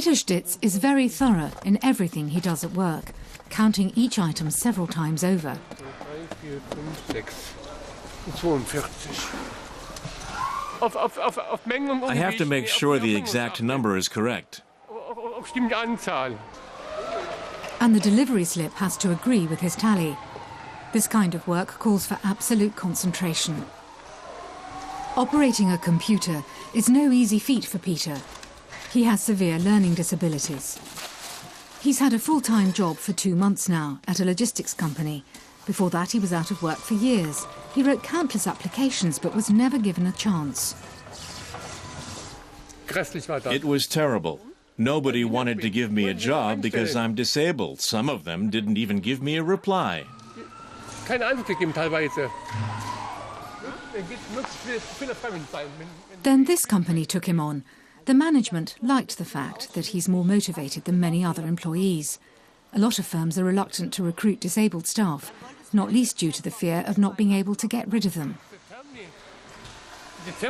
Peter STITZ is very thorough in everything he does at work, counting each item several times over. I have to make sure the exact number is correct. And the delivery slip has to agree with his tally. This kind of work calls for absolute concentration. Operating a computer is no easy feat for Peter. He has severe learning disabilities. He's had a full-time job for 2 months now at a logistics company. Before that, he was out of work for years. He wrote countless applications but was never given a chance. It was terrible. Nobody wanted to give me a job because I'm disabled. Some of them didn't even give me a reply. Then this company took him on. The management liked the fact that he's more motivated than many other employees. A lot of firms are reluctant to recruit disabled staff, not least due to the fear of not being able to get rid of them. It's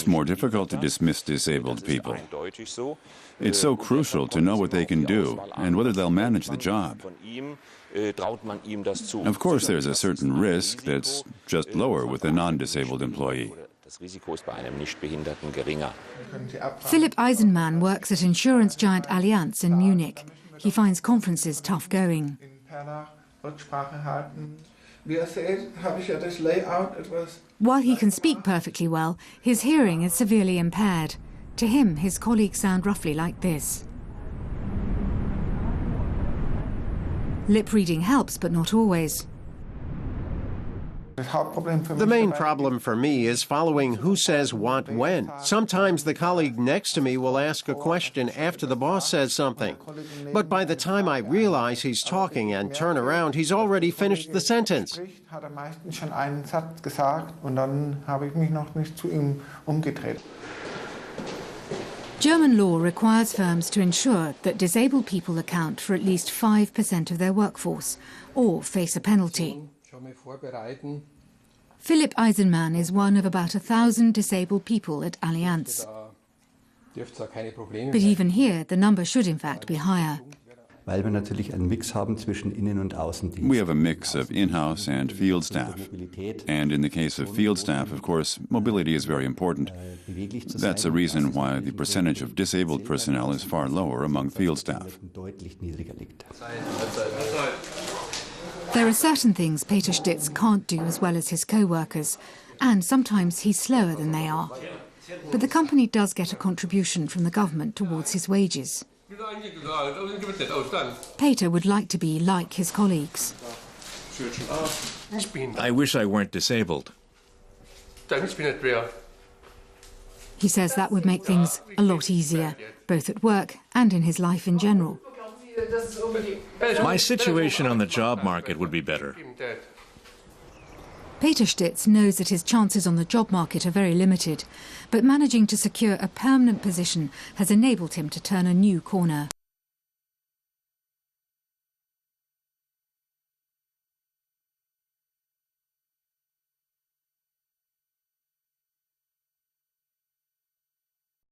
more difficult to dismiss disabled people. It's so crucial to know what they can do and whether they'll manage the job. Of course, there's a certain risk that's just lower with a non-disabled employee. PHILIPP EISENMANN works at insurance giant Allianz in Munich. He finds conferences tough going. While he can speak perfectly well, his hearing is severely impaired. To him, his colleagues sound roughly like this. Lip reading helps, but not always. The main problem for me is following who says what when. Sometimes the colleague next to me will ask a question after the boss says something. But by the time I realize he's talking and turn around, he's already finished the sentence. German law requires firms to ensure that disabled people account for at least 5% of their workforce, or face a penalty. PHILIPP EISENMANN is one of about 1,000 disabled people at Allianz. But even here, the number should in fact be higher. We have a mix of in-house and field staff. And in the case of field staff, of course, mobility is very important. That's a reason why the percentage of disabled personnel is far lower among field staff. There are certain things Peter STITZ can't do as well as his co-workers, and sometimes he's slower than they are. But the company does get a contribution from the government towards his wages. Peter would like to be like his colleagues. I wish I weren't disabled. He says that would make things a lot easier, both at work and in his life in general. My situation on the job market would be better. Peter STITZ knows that his chances on the job market are very limited, but managing to secure a permanent position has enabled him to turn a new corner.